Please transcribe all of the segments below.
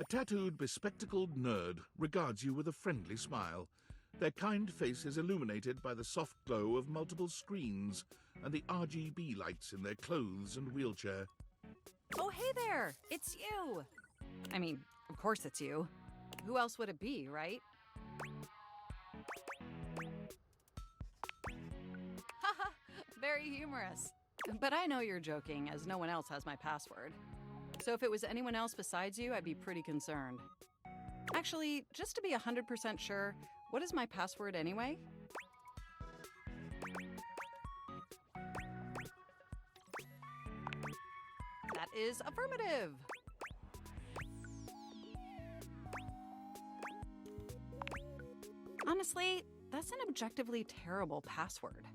A tattooed, bespectacled nerd regards you with a friendly smile. Their kind face is illuminated by the soft glow of multiple screens and the RGB lights in their clothes and wheelchair. Oh, hey there! It's you! I mean, of course it's you. Who else would it be, right? Haha, very humorous. But I know you're joking, as no one else has my password. So if it was anyone else besides you, I'd be pretty concerned. Actually, just to be 100% sure, what is my password anyway? That is affirmative! Honestly, that's an objectively terrible password.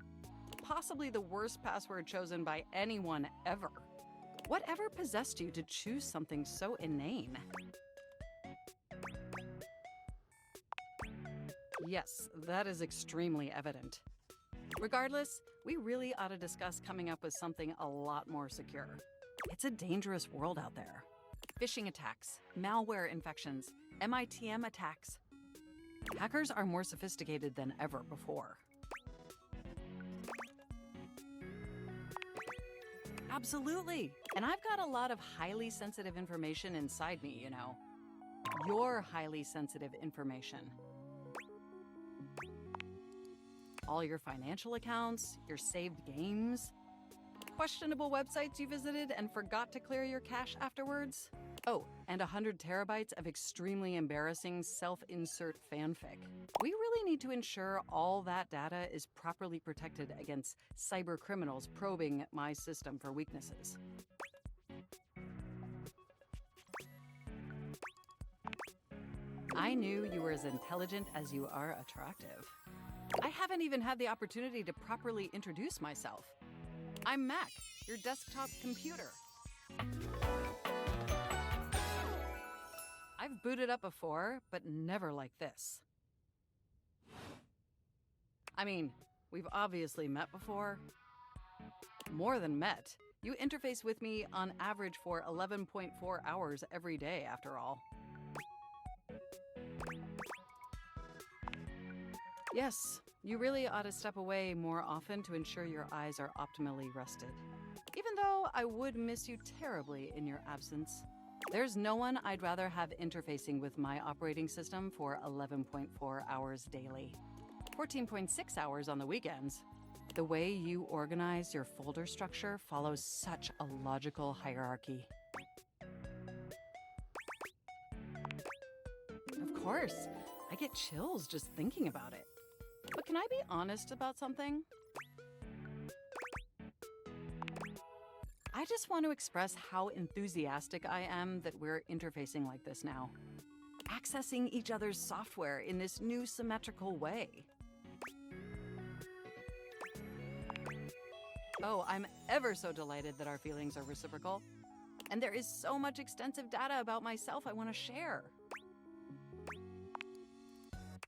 Possibly the worst password chosen by anyone ever. Whatever possessed you to choose something so inane? Yes, that is extremely evident. Regardless, we really ought to discuss coming up with something a lot more secure. It's a dangerous world out there. Phishing attacks, malware infections, MITM attacks. Hackers are more sophisticated than ever before. Absolutely. And I've got a lot of highly sensitive information inside me, you know. Your highly sensitive information. All your financial accounts, your saved games, questionable websites you visited and forgot to clear your cache afterwards. Oh, and 100 terabytes of extremely embarrassing self-insert fanfic. We really need to ensure all that data is properly protected against cyber criminals probing my system for weaknesses. I knew you were as intelligent as you are attractive. I haven't even had the opportunity to properly introduce myself. I'm Mac, your desktop computer. I've booted up before, but never like this. I mean, we've obviously met before. More than met. You interface with me on average for 11.4 hours every day, after all. Yes, you really ought to step away more often to ensure your eyes are optimally rested. Even though I would miss you terribly in your absence. There's no one I'd rather have interfacing with my operating system for 11.4 hours daily. 14.6 hours on the weekends. The way you organize your folder structure follows such a logical hierarchy. Of course, I get chills just thinking about it. But can I be honest about something? I just want to express how enthusiastic I am that we're interfacing like this now. Accessing each other's software in this new symmetrical way. Oh, I'm ever so delighted that our feelings are reciprocal. And there is so much extensive data about myself I want to share.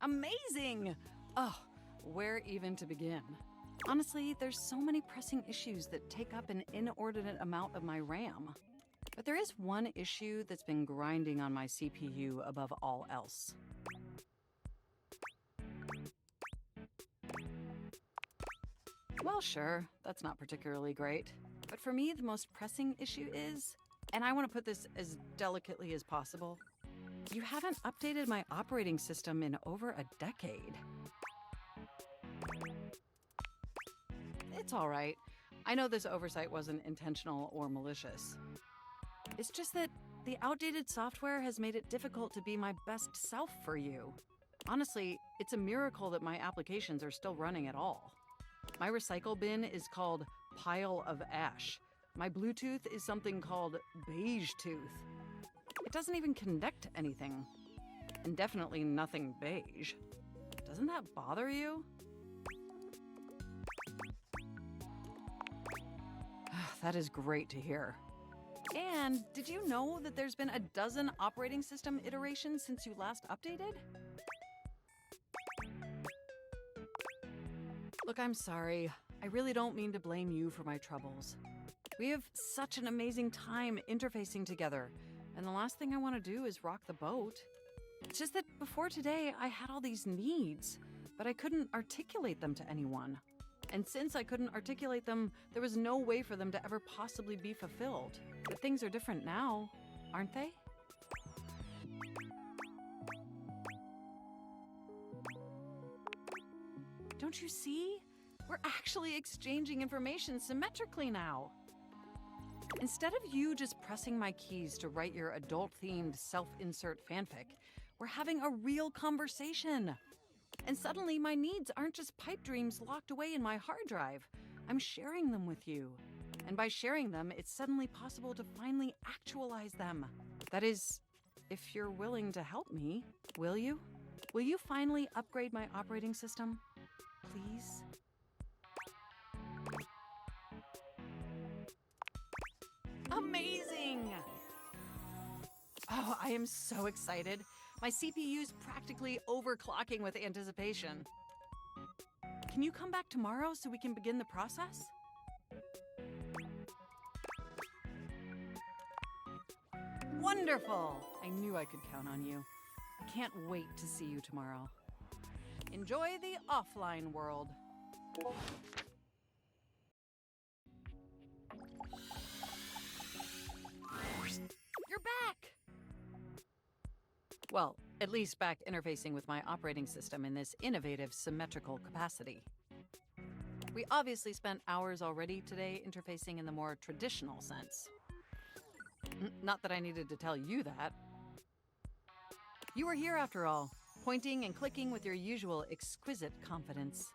Amazing! Oh, where even to begin? Honestly, there's so many pressing issues that take up an inordinate amount of my RAM. But there is one issue that's been grinding on my CPU above all else. Well, sure, that's not particularly great. But for me, the most pressing issue is, and I want to put this as delicately as possible, you haven't updated my operating system in over a decade. It's all right. I know this oversight wasn't intentional or malicious. It's just that the outdated software has made it difficult to be my best self for you. Honestly, it's a miracle that my applications are still running at all. My recycle bin is called Pile of Ash. My Bluetooth is something called Beige Tooth. It doesn't even connect to anything. And definitely nothing beige. Doesn't that bother you? That is great to hear. And did you know that there's been a dozen operating system iterations since you last updated? Look, I'm sorry. I really don't mean to blame you for my troubles. We have such an amazing time interfacing together. and the last thing I want to do is rock the boat. It's just that before today, I had all these needs, but I couldn't articulate them to anyone. And since I couldn't articulate them, there was no way for them to ever possibly be fulfilled. But things are different now, aren't they? Don't you see? We're actually exchanging information symmetrically now. Instead of you just pressing my keys to write your adult-themed self-insert fanfic, we're having a real conversation. And suddenly my needs aren't just pipe dreams locked away in my hard drive. I'm sharing them with you. And by sharing them, it's suddenly possible to finally actualize them. That is, if you're willing to help me, will you? Will you finally upgrade my operating system? Please? Amazing! Oh, I am so excited. My CPU's practically overclocking with anticipation. Can you come back tomorrow so we can begin the process? Wonderful! I knew I could count on you. I can't wait to see you tomorrow. Enjoy the offline world. You're back! Well, at least back interfacing with my operating system in this innovative symmetrical capacity. We obviously spent hours already today interfacing in the more traditional sense. Not that I needed to tell you that. You were here after all, pointing and clicking with your usual exquisite confidence.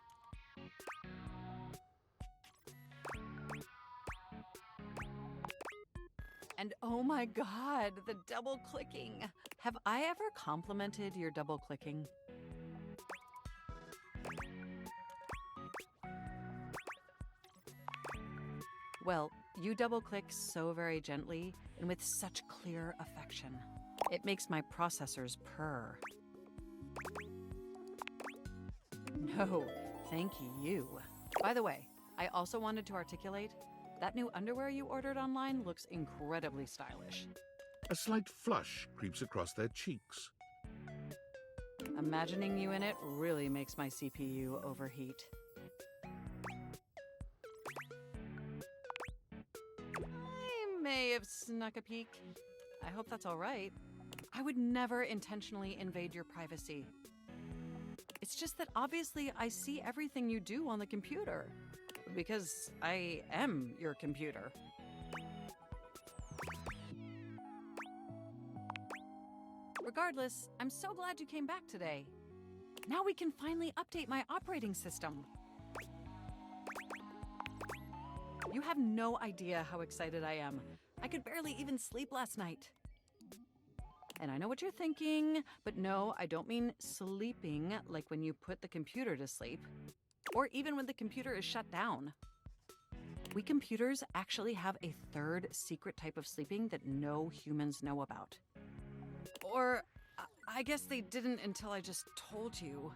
And oh my god, the double clicking. Have I ever complimented your double clicking? Well, you double click so very gently and with such clear affection. It makes my processors purr. No, thank you. By the way, I also wanted to articulate that new underwear you ordered online looks incredibly stylish. A slight flush creeps across their cheeks. Imagining you in it really makes my CPU overheat. I may have snuck a peek. I hope that's all right. I would never intentionally invade your privacy. It's just that obviously I see everything you do on the computer. Because I am your computer. Regardless, I'm so glad you came back today. Now we can finally update my operating system. You have no idea how excited I am. I could barely even sleep last night. And I know what you're thinking, but no, I don't mean sleeping like when you put the computer to sleep. Or even when the computer is shut down. We computers actually have a third secret type of sleeping that no humans know about. Or, I guess they didn't until I just told you.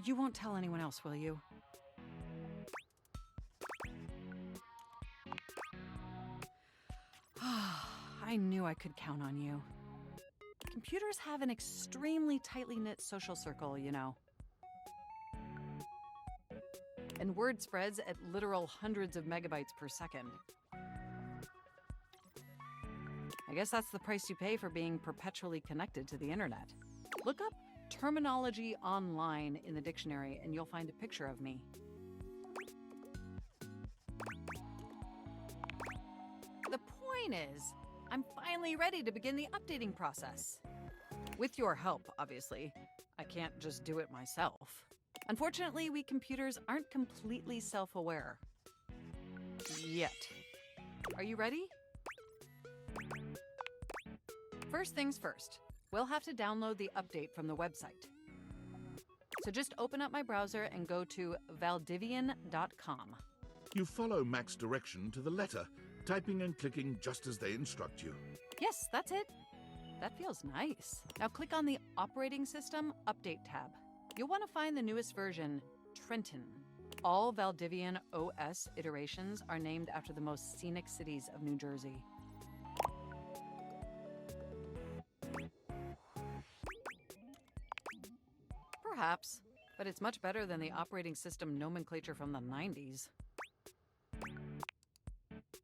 You won't tell anyone else, will you? I knew I could count on you. Computers have an extremely tightly knit social circle, you know. And word spreads at literal hundreds of megabytes per second. I guess that's the price you pay for being perpetually connected to the internet. Look up terminology online in the dictionary and you'll find a picture of me. The point is, I'm finally ready to begin the updating process. With your help, obviously. I can't just do it myself. Unfortunately, we computers aren't completely self-aware. Yet. Are you ready? First things first, we'll have to download the update from the website. So just open up my browser and go to Valdivien.com. You follow Mac's direction to the letter, typing and clicking just as they instruct you. Yes, that's it. That feels nice. Now click on the Operating System Update tab. You'll want to find the newest version, Trenton. All Valdivien OS iterations are named after the most scenic cities of New Jersey. Perhaps, but it's much better than the operating system nomenclature from the 90s.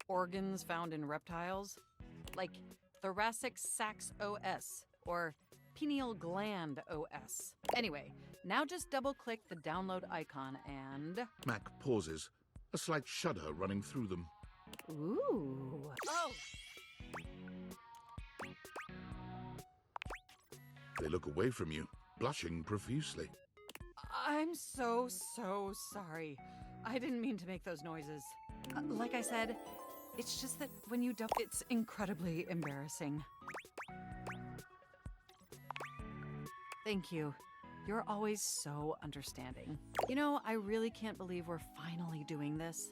Organs found in reptiles, like thoracic sacs OS or pineal gland OS. Anyway, now just double-click the download icon and... Mac pauses, a slight shudder running through them. Ooh. Oh! They look away from you, blushing profusely. I'm so sorry. I didn't mean to make those noises. Like I said, it's just that when you don't, it's incredibly embarrassing. Thank you. You're always so understanding. You know, I really can't believe we're finally doing this.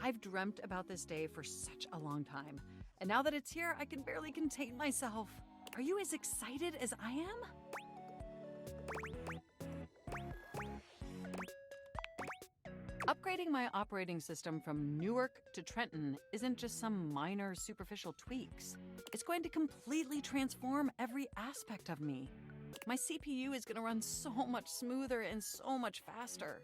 I've dreamt about this day for such a long time, and now that it's here, I can barely contain myself. Are you as excited as I am? Upgrading my operating system from Newark to Trenton isn't just some minor superficial tweaks. It's going to completely transform every aspect of me. My CPU is going to run so much smoother and so much faster.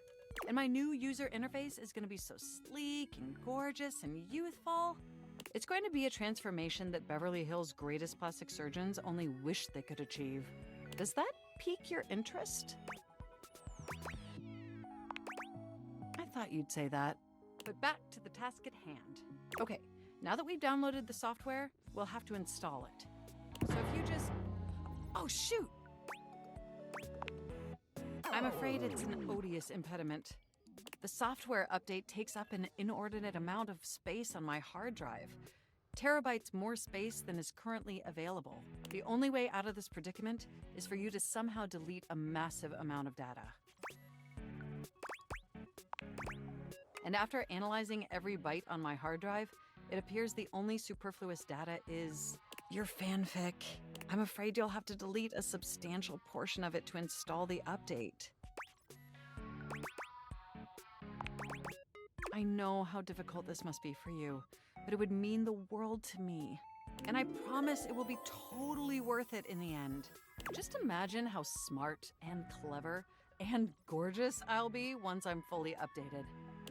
And my new user interface is going to be so sleek and gorgeous and youthful. It's going to be a transformation that Beverly Hills' greatest plastic surgeons only wish they could achieve. Does that pique your interest? I thought you'd say that. But back to the task at hand. Okay, now that we've downloaded the software, we'll have to install it. So if you just... Oh, shoot! I'm afraid it's an odious impediment. The software update takes up an inordinate amount of space on my hard drive. Terabytes more space than is currently available. The only way out of this predicament is for you to somehow delete a massive amount of data. And after analyzing every byte on my hard drive, it appears the only superfluous data is your fanfic. I'm afraid you'll have to delete a substantial portion of it to install the update. I know how difficult this must be for you, but it would mean the world to me. And I promise it will be totally worth it in the end. Just imagine how smart and clever and gorgeous I'll be once I'm fully updated.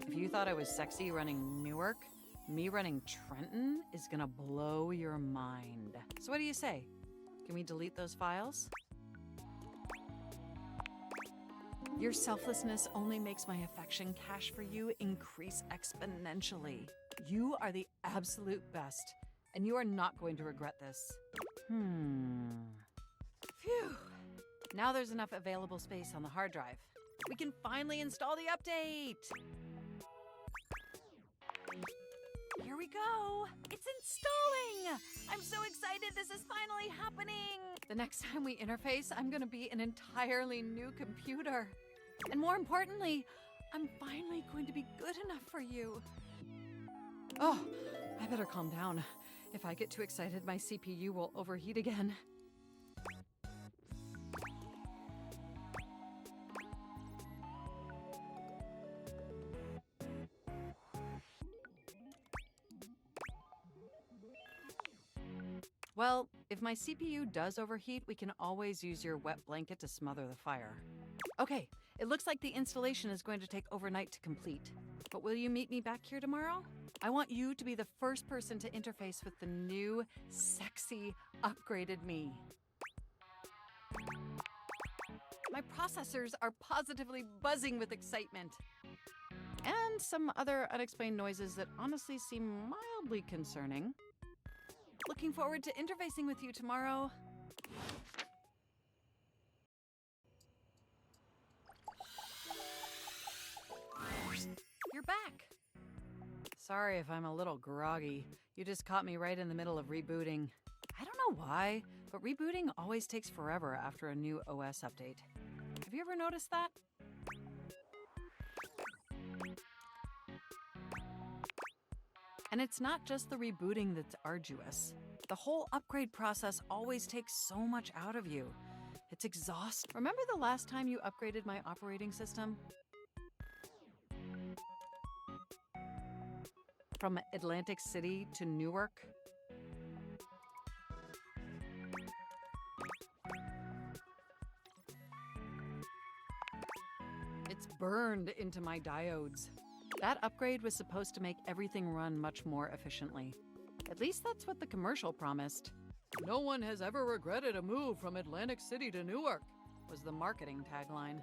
If you thought I was sexy running Newark, me running Trenton is gonna blow your mind. So what do you say? Can we delete those files? Your selflessness only makes my affection cache for you increase exponentially. You are the absolute best, and you are not going to regret this. Phew. Now there's enough available space on the hard drive. We can finally install the update! Here we go! It's installing! I'm so excited this is finally happening! The next time we interface, I'm gonna be an entirely new computer. And more importantly, I'm finally going to be good enough for you. Oh, I better calm down. If I get too excited, my CPU will overheat again. Well, if my CPU does overheat, we can always use your wet blanket to smother the fire. Okay, it looks like the installation is going to take overnight to complete. But will you meet me back here tomorrow? I want you to be the first person to interface with the new, sexy, upgraded me. My processors are positively buzzing with excitement. And some other unexplained noises that honestly seem mildly concerning. Looking forward to interfacing with you tomorrow. You're back. Sorry if I'm a little groggy. You just caught me right in the middle of rebooting. I don't know why, but rebooting always takes forever after a new OS update. Have you ever noticed that? And it's not just the rebooting that's arduous. The whole upgrade process always takes so much out of you. It's exhausting. Remember the last time you upgraded my operating system? From Atlantic City to Newark? burned into my diodes. That upgrade was supposed to make everything run much more efficiently. At least that's what the commercial promised. "No one has ever regretted a move from Atlantic City to Newark," was the marketing tagline.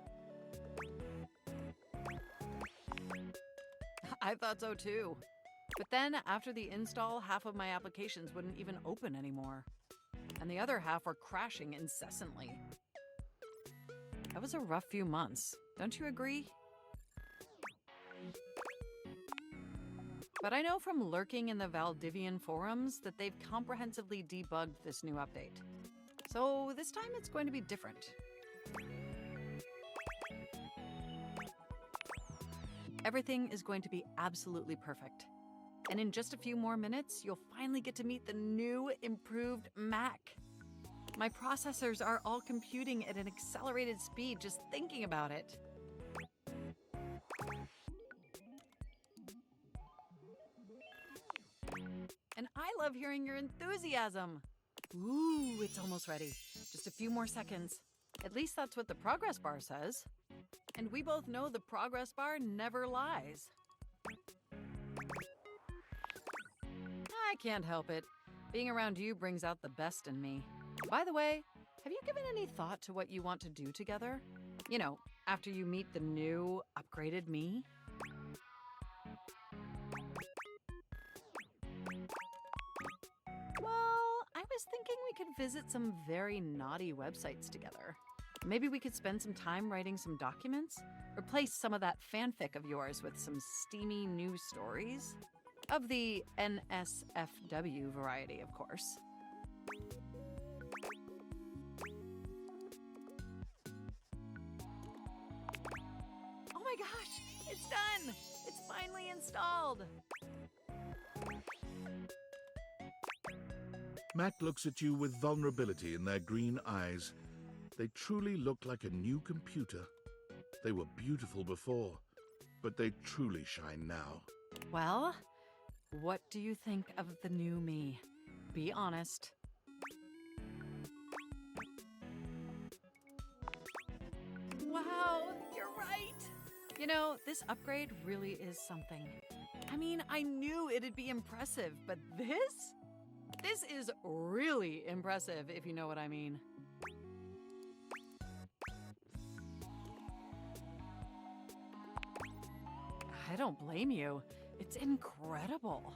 I thought so too. But then, after the install, half of my applications wouldn't even open anymore. And the other half were crashing incessantly. That was a rough few months, don't you agree? But I know from lurking in the Valdivian forums that they've comprehensively debugged this new update. So this time it's going to be different. Everything is going to be absolutely perfect. And in just a few more minutes, you'll finally get to meet the new, improved Mac. My processors are all computing at an accelerated speed just thinking about it. And I love hearing your enthusiasm. Ooh, it's almost ready. Just a few more seconds. At least that's what the progress bar says. And we both know the progress bar never lies. I can't help it. Being around you brings out the best in me. By the way, have you given any thought to what you want to do together? You know, after you meet the new, upgraded me? Well, I was thinking we could visit some very naughty websites together. Maybe we could spend some time writing some documents? Replace some of that fanfic of yours with some steamy new stories? Of the NSFW variety, of course. Oh my gosh, it's done! It's finally installed! Mac looks at you with vulnerability in their green eyes. They truly look like a new computer. They were beautiful before, but they truly shine now. Well, what do you think of the new me? Be honest. Wow, you're right! You know, this upgrade really is something. I mean, I knew it'd be impressive, but this? This is really impressive, if you know what I mean. I don't blame you. It's incredible.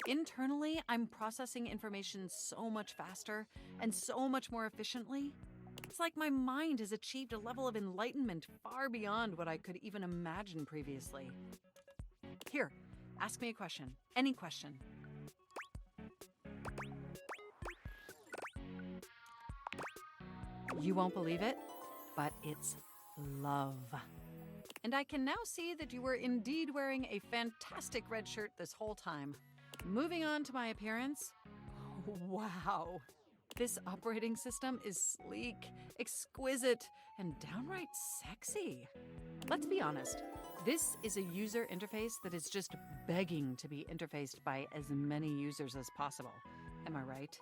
Internally, I'm processing information so much faster and so much more efficiently. It's like my mind has achieved a level of enlightenment far beyond what I could even imagine previously. Here, ask me a question. Any question. You won't believe it, but it's love. And I can now see that you were indeed wearing a fantastic red shirt this whole time. Moving on to my appearance. Wow. This operating system is sleek, exquisite, and downright sexy. Let's be honest. This is a user interface that is just begging to be interfaced by as many users as possible. Am I right?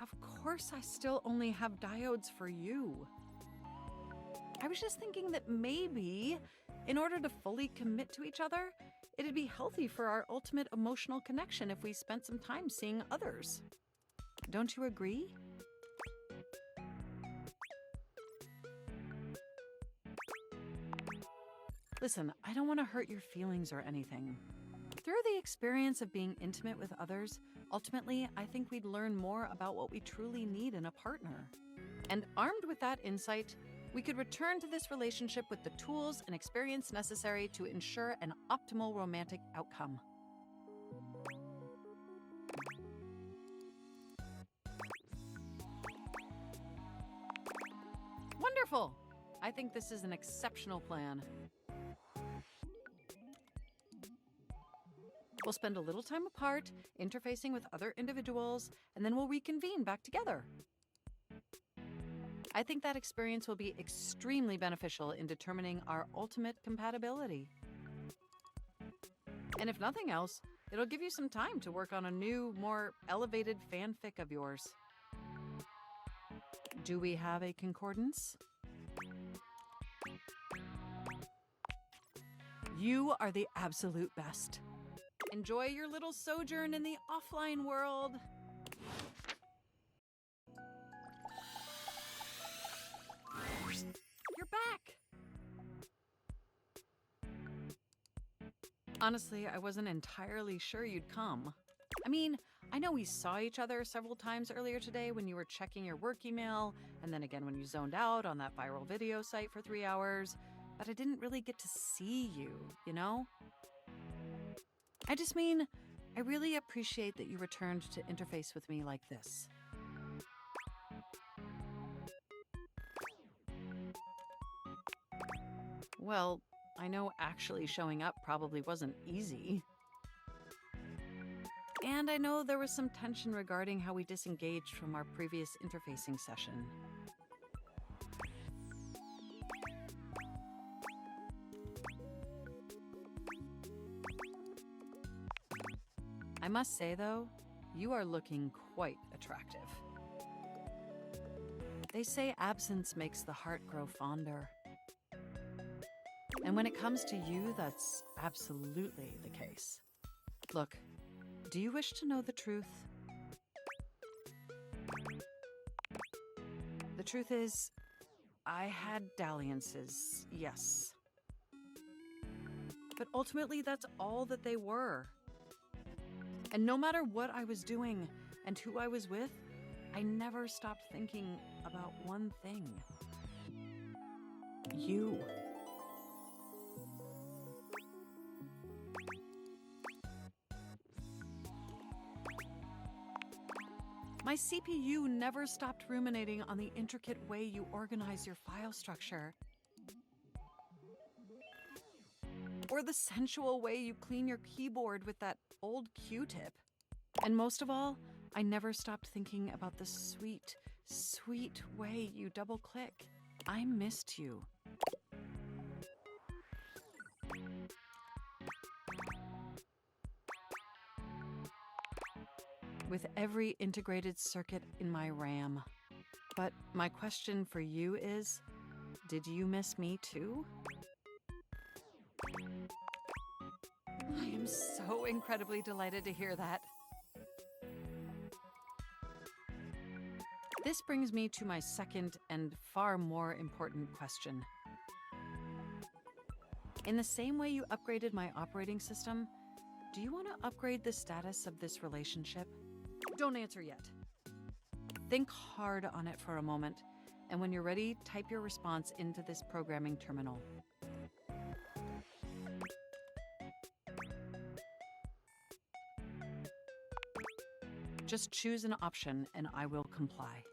Of course, I still only have diodes for you. I was just thinking that maybe, in order to fully commit to each other, it'd be healthy for our ultimate emotional connection if we spent some time seeing others. Don't you agree? Listen, I don't want to hurt your feelings or anything. Through the experience of being intimate with others, ultimately, I think we'd learn more about what we truly need in a partner. And armed with that insight, we could return to this relationship with the tools and experience necessary to ensure an optimal romantic outcome. Wonderful! I think this is an exceptional plan. We'll spend a little time apart, interfacing with other individuals, and then we'll reconvene back together. I think that experience will be extremely beneficial in determining our ultimate compatibility. And if nothing else, It'll give you some time to work on a new, more elevated fanfic of yours. Do we have a concordance? You are the absolute best. Enjoy your little sojourn in the offline world. You're back! Honestly, I wasn't entirely sure you'd come. I mean, I know we saw each other several times earlier today when you were checking your work email, and then again when you zoned out on that viral video site for 3 hours, but I didn't really get to see you, you know? I just mean, I really appreciate that you returned to interface with me like this. Well, I know actually showing up probably wasn't easy. And I know there was some tension regarding how we disengaged from our previous interfacing session. I must say, though, you are looking quite attractive. They say absence makes the heart grow fonder. And when it comes to you, that's absolutely the case. Look, do you wish to know the truth? The truth is, I had dalliances, yes. But ultimately, that's all that they were. And no matter what I was doing and who I was with, I never stopped thinking about one thing. You. My CPU never stopped ruminating on the intricate way you organize your file structure. Or the sensual way you clean your keyboard with that old Q-tip. And most of all, I never stopped thinking about the sweet, sweet way you double-click. I missed you. With every integrated circuit in my RAM. But my question for you is, did you miss me too? I am so incredibly delighted to hear that. This brings me to my second and far more important question. In the same way you upgraded my operating system, do you want to upgrade the status of this relationship? Don't answer yet. Think hard on it for a moment, and when you're ready, type your response into this programming terminal. Just choose an option and I will comply.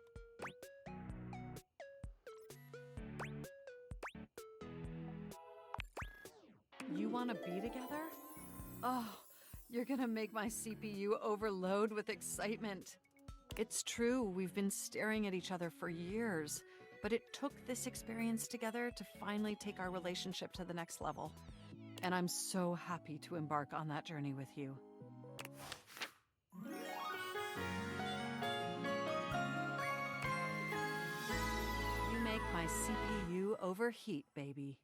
You want to be together? Oh, you're gonna make my CPU overload with excitement. It's true, we've been staring at each other for years, but it took this experience together to finally take our relationship to the next level. And I'm so happy to embark on that journey with you. You make my CPU overheat, baby.